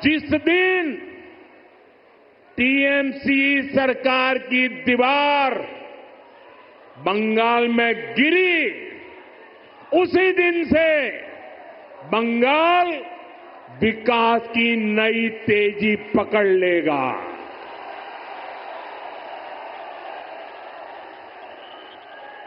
जिस दिन टीएमसी सरकार की दीवार बंगाल में गिरी, उसी दिन से बंगाल विकास की नई तेजी पकड़ लेगा।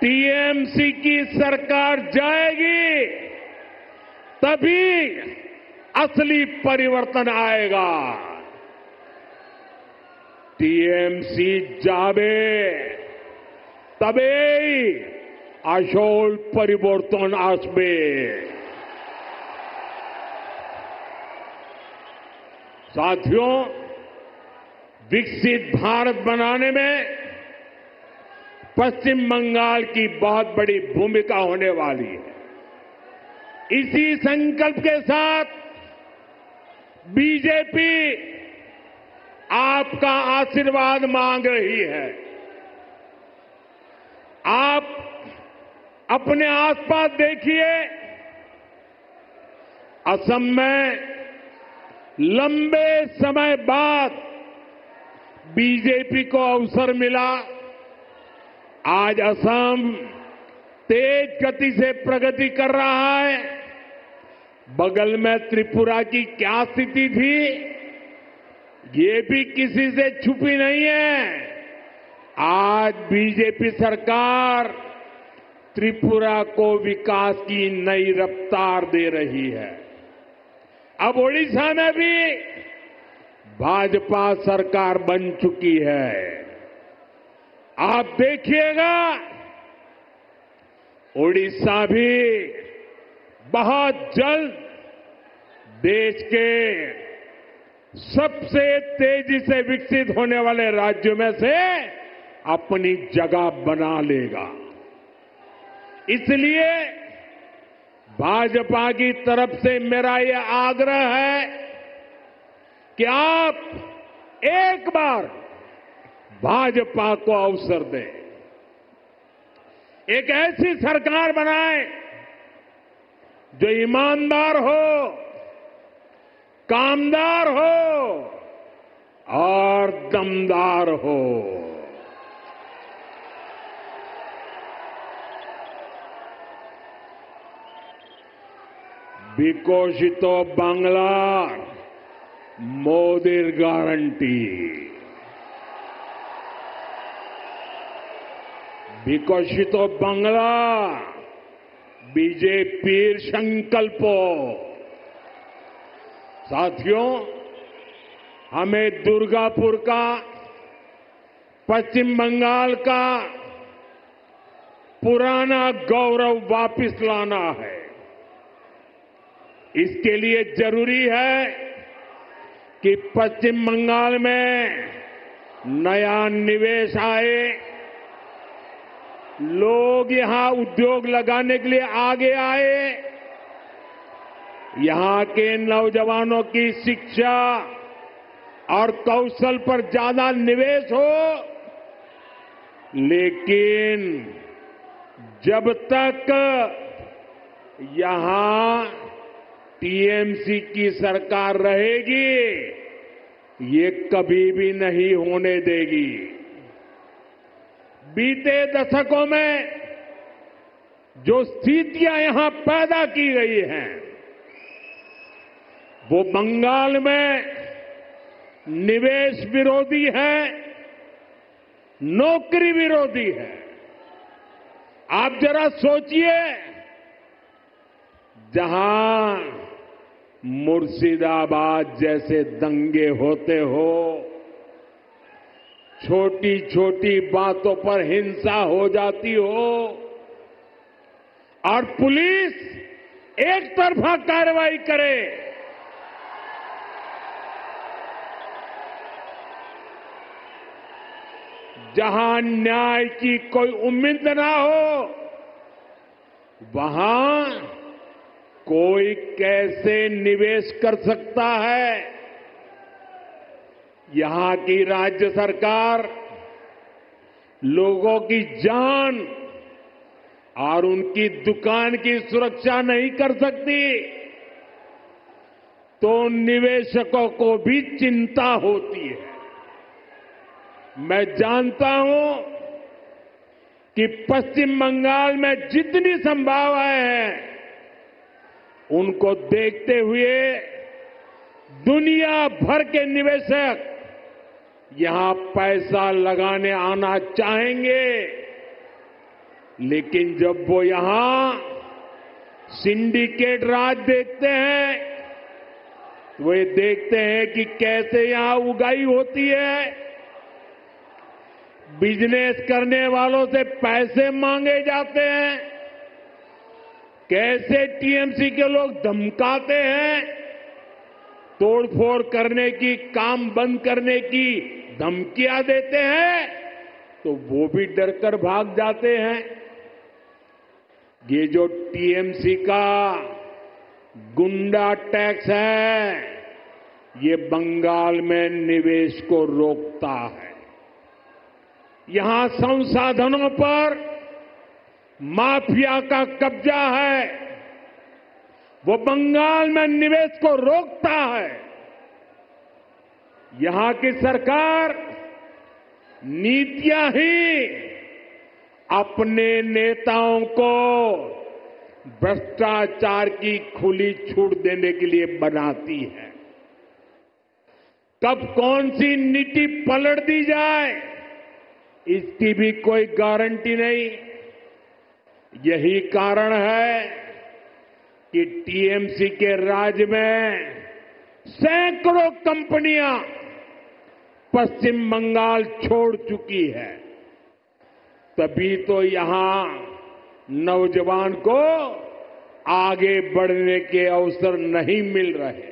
टीएमसी की सरकार जाएगी, तभी असली परिवर्तन आएगा। टीएमसी जाबे तबेई আসল परिवर्तन आसबे। साथियों, विकसित भारत बनाने में पश्चिम बंगाल की बहुत बड़ी भूमिका होने वाली है। इसी संकल्प के साथ बीजेपी आपका आशीर्वाद मांग रही है। आप अपने आसपास देखिए, असम में लंबे समय बाद बीजेपी को अवसर मिला। आज असम तेज गति से प्रगति कर रहा है। बगल में त्रिपुरा की क्या स्थिति थी, ये भी किसी से छुपी नहीं है। आज बीजेपी सरकार त्रिपुरा को विकास की नई रफ्तार दे रही है। अब ओडिशा में भी भाजपा सरकार बन चुकी है। आप देखिएगा, ओडिशा भी बहुत जल्द देश के सबसे तेजी से विकसित होने वाले राज्यों में से अपनी जगह बना लेगा। इसलिए भाजपा की तरफ से मेरा यह आग्रह है कि आप एक बार भाजपा को अवसर दें, एक ऐसी सरकार बनाएं जो ईमानदार हो, कामदार हो और दमदार हो। विकसित बांग्ला मोदीर ग्यारंटी। विकसित बांग्ला बीजेपीर संकल्प। साथियों, हमें दुर्गापुर का, पश्चिम बंगाल का पुराना गौरव वापस लाना है। इसके लिए जरूरी है कि पश्चिम बंगाल में नया निवेश आए, लोग यहां उद्योग लगाने के लिए आगे आए, यहां के नौजवानों की शिक्षा और कौशल पर ज्यादा निवेश हो। लेकिन जब तक यहां टीएमसी की सरकार रहेगी, ये कभी भी नहीं होने देगी। बीते दशकों में जो स्थितियां यहां पैदा की गई हैं, वो बंगाल में निवेश विरोधी है, नौकरी विरोधी है। आप जरा सोचिए, जहां मुर्शिदाबाद जैसे दंगे होते हो, छोटी छोटी बातों पर हिंसा हो जाती हो और पुलिस एक तरफा कार्रवाई करे, जहां न्याय की कोई उम्मीद ना हो, वहां कोई कैसे निवेश कर सकता है। यहां की राज्य सरकार लोगों की जान और उनकी दुकान की सुरक्षा नहीं कर सकती, तो निवेशकों को भी चिंता होती है। मैं जानता हूं कि पश्चिम बंगाल में जितनी संभावनाएं हैं, उनको देखते हुए दुनिया भर के निवेशक यहां पैसा लगाने आना चाहेंगे। लेकिन जब वो यहां सिंडिकेट राज देखते हैं, तो वे देखते हैं कि कैसे यहां उगाही होती है, बिजनेस करने वालों से पैसे मांगे जाते हैं, कैसे टीएमसी के लोग धमकाते हैं, तोड़फोड़ करने की, काम बंद करने की धमकियां देते हैं, तो वो भी डरकर भाग जाते हैं। ये जो टीएमसी का गुंडा टैक्स है, ये बंगाल में निवेश को रोकता है। यहां संसाधनों पर माफिया का कब्जा है, वो बंगाल में निवेश को रोकता है। यहां की सरकार नीतियां ही अपने नेताओं को भ्रष्टाचार की खुली छूट देने के लिए बनाती है। कब कौन सी नीति पलट दी जाए, इसकी भी कोई गारंटी नहीं। यही कारण है कि टीएमसी के राज में सैकड़ों कंपनियां पश्चिम बंगाल छोड़ चुकी है। तभी तो यहां नौजवान को आगे बढ़ने के अवसर नहीं मिल रहे,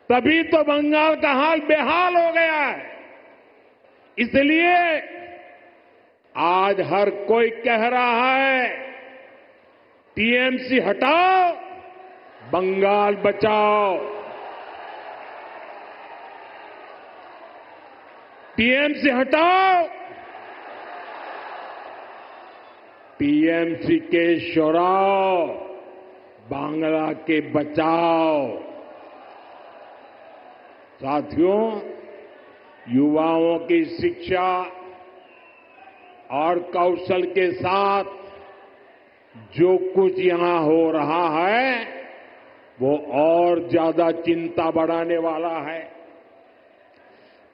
तभी तो बंगाल का हाल बेहाल हो गया है। इसलिए आज हर कोई कह रहा है, टीएमसी हटाओ, बंगाल बचाओ। टीएमसी हटाओ, टीएमसी के शोराओ, बांग्ला के बचाओ। साथियों, युवाओं की शिक्षा और कौशल के साथ जो कुछ यहां हो रहा है, वो और ज्यादा चिंता बढ़ाने वाला है।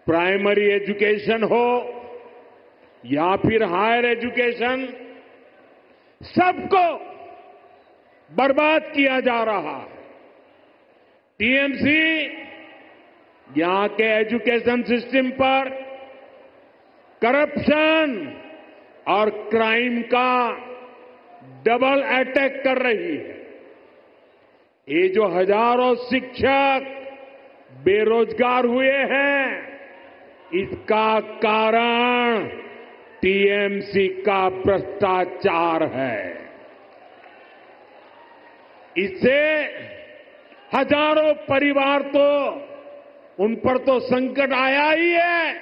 प्राइमरी एजुकेशन हो या फिर हायर एजुकेशन, सबको बर्बाद किया जा रहा है। टीएमसी यहां के एजुकेशन सिस्टम पर करप्शन और क्राइम का डबल अटैक कर रही है। ये जो हजारों शिक्षक बेरोजगार हुए हैं, इसका कारण टीएमसी का भ्रष्टाचार है। इससे हजारों परिवार तो, उन पर तो संकट आया ही है।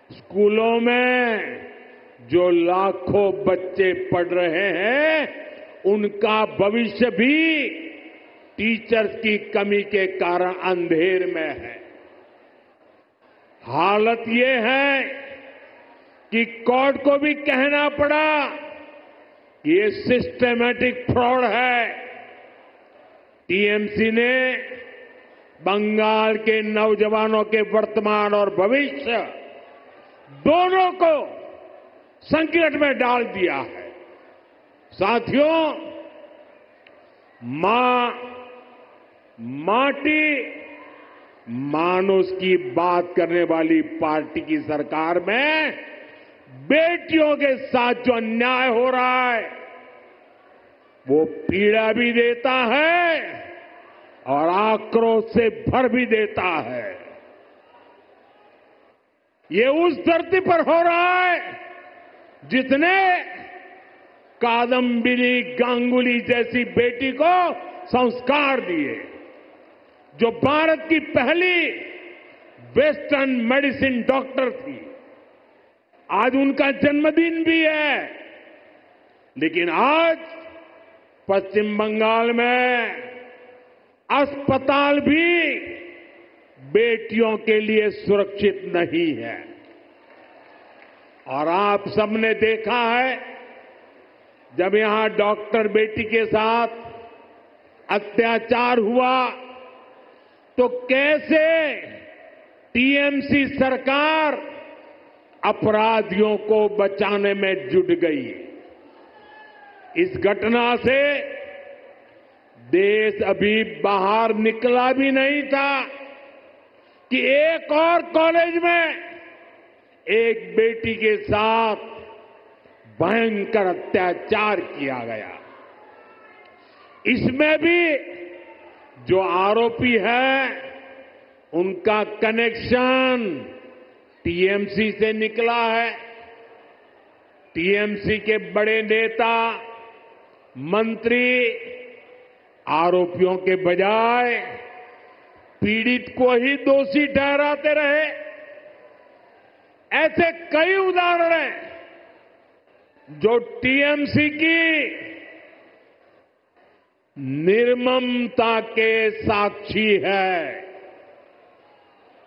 स्कूलों में जो लाखों बच्चे पढ़ रहे हैं, उनका भविष्य भी टीचर्स की कमी के कारण अंधेर में है। हालत ये है कि कोर्ट को भी कहना पड़ा कि ये सिस्टमैटिक फ्रॉड है। टीएमसी ने बंगाल के नौजवानों के वर्तमान और भविष्य दोनों को संकट में डाल दिया है। साथियों, माटी मानुष की बात करने वाली पार्टी की सरकार में बेटियों के साथ जो अन्याय हो रहा है, वो पीड़ा भी देता है और आक्रोश से भर भी देता है। ये उस धरती पर हो रहा है जिसने कादम्बिनी गांगुली जैसी बेटी को संस्कार दिए, जो भारत की पहली वेस्टर्न मेडिसिन डॉक्टर थी। आज उनका जन्मदिन भी है, लेकिन आज पश्चिम बंगाल में अस्पताल भी बेटियों के लिए सुरक्षित नहीं है। और आप सबने देखा है, जब यहां डॉक्टर बेटी के साथ अत्याचार हुआ तो कैसे टीएमसी सरकार अपराधियों को बचाने में जुट गई। इस घटना से देश अभी बाहर निकला भी नहीं था कि एक और कॉलेज में एक बेटी के साथ भयंकर अत्याचार किया गया। इसमें भी जो आरोपी है उनका कनेक्शन टीएमसी से निकला है। टीएमसी के बड़े नेता, मंत्री आरोपियों के बजाय पीड़ित को ही दोषी ठहराते रहे। ऐसे कई उदाहरण हैं जो टीएमसी की निर्ममता के साक्षी है।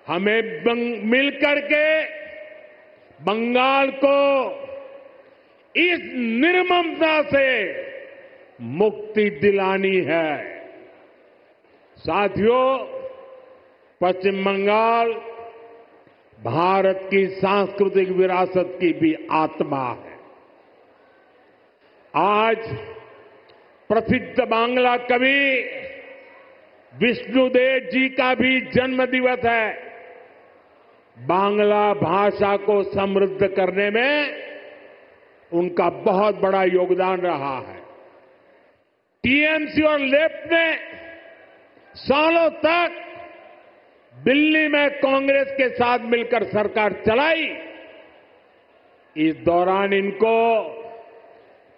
हमें मिलकर के बंगाल को इस निर्ममता से मुक्ति दिलानी है। साथियों, पश्चिम बंगाल भारत की सांस्कृतिक विरासत की भी आत्मा है। आज प्रसिद्ध बांग्ला कवि विष्णुदेव जी का भी जन्म दिवस है। बांग्ला भाषा को समृद्ध करने में उनका बहुत बड़ा योगदान रहा है। टीएमसी और लेफ्ट ने सालों तक दिल्ली में कांग्रेस के साथ मिलकर सरकार चलाई। इस दौरान इनको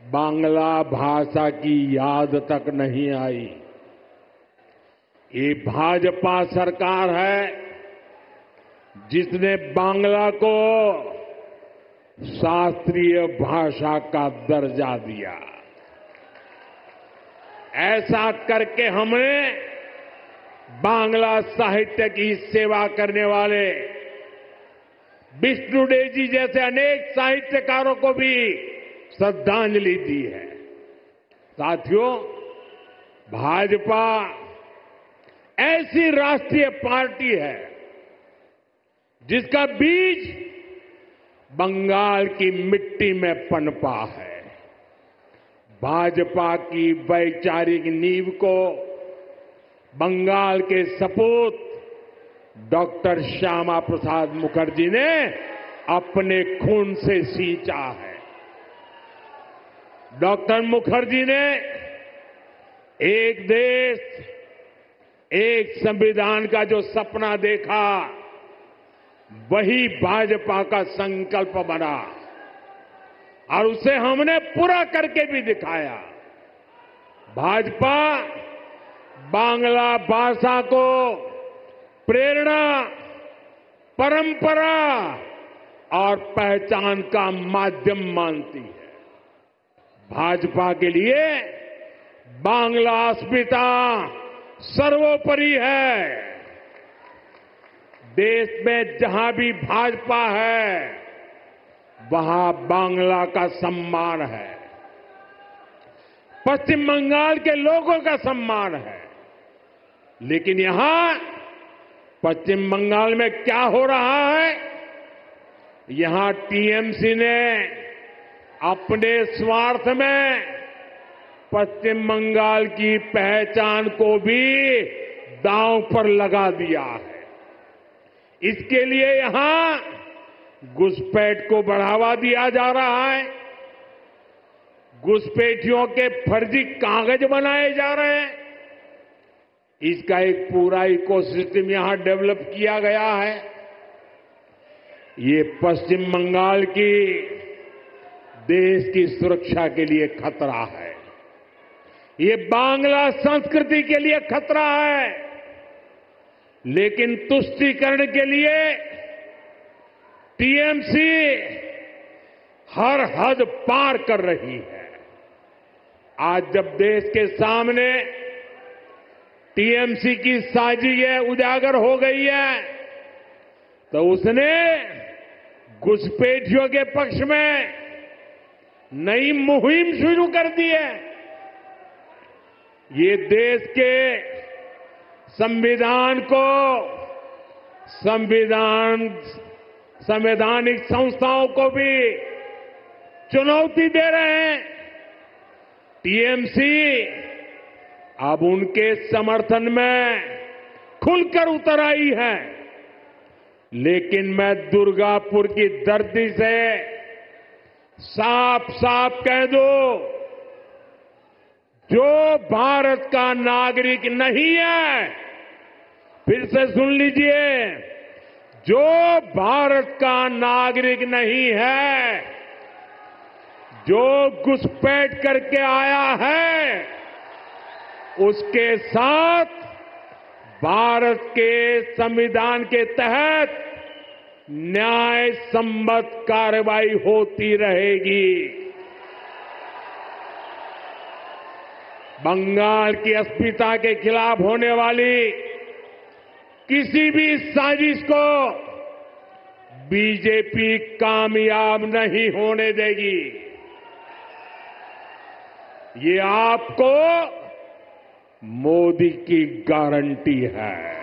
बांग्ला भाषा की याद तक नहीं आई। ये भाजपा सरकार है जिसने बांग्ला को शास्त्रीय भाषा का दर्जा दिया। ऐसा करके हमने बांग्ला साहित्य की सेवा करने वाले विष्णुदेव जी जैसे अनेक साहित्यकारों को भी श्रद्धांजलि दी है। साथियों, भाजपा ऐसी राष्ट्रीय पार्टी है जिसका बीज बंगाल की मिट्टी में पनपा है। भाजपा की वैचारिक नींव को बंगाल के सपूत डॉक्टर श्यामा प्रसाद मुखर्जी ने अपने खून से सींचा है। डॉक्टर मुखर्जी ने एक देश, एक संविधान का जो सपना देखा, वही भाजपा का संकल्प बना और उसे हमने पूरा करके भी दिखाया। भाजपा बांग्ला भाषा को प्रेरणा, परंपरा और पहचान का माध्यम मानती है। भाजपा के लिए बांग्ला अस्मिता सर्वोपरि है। देश में जहां भी भाजपा है वहां बांग्ला का सम्मान है, पश्चिम बंगाल के लोगों का सम्मान है। लेकिन यहां पश्चिम बंगाल में क्या हो रहा है? यहां टीएमसी ने अपने स्वार्थ में पश्चिम बंगाल की पहचान को भी दांव पर लगा दिया है। इसके लिए यहां घुसपैठ को बढ़ावा दिया जा रहा है। घुसपैठियों के फर्जी कागज बनाए जा रहे हैं। इसका एक पूरा इकोसिस्टम यहां डेवलप किया गया है। ये पश्चिम बंगाल की देश की सुरक्षा के लिए खतरा है। ये बांग्ला संस्कृति के लिए खतरा है। लेकिन तुष्टीकरण के लिए टीएमसी हर हद पार कर रही है। आज जब देश के सामने टीएमसी की साजिशें उजागर हो गई है तो उसने घुसपैठियों के पक्ष में नई मुहिम शुरू कर दी है। ये देश के संविधान को संवैधानिक संस्थाओं को भी चुनौती दे रहे हैं। टीएमसी अब उनके समर्थन में खुलकर उतर आई है। लेकिन मैं दुर्गापुर की धरती से साफ साफ कह दूं, जो भारत का नागरिक नहीं है, फिर से सुन लीजिए, जो भारत का नागरिक नहीं है, जो घुसपैठ करके आया है, उसके साथ भारत के संविधान के तहत न्याय सम्मत कार्रवाई होती रहेगी। बंगाल की अस्मिता के खिलाफ होने वाली किसी भी साजिश को बीजेपी कामयाब नहीं होने देगी। ये आपको मोदी की गारंटी है।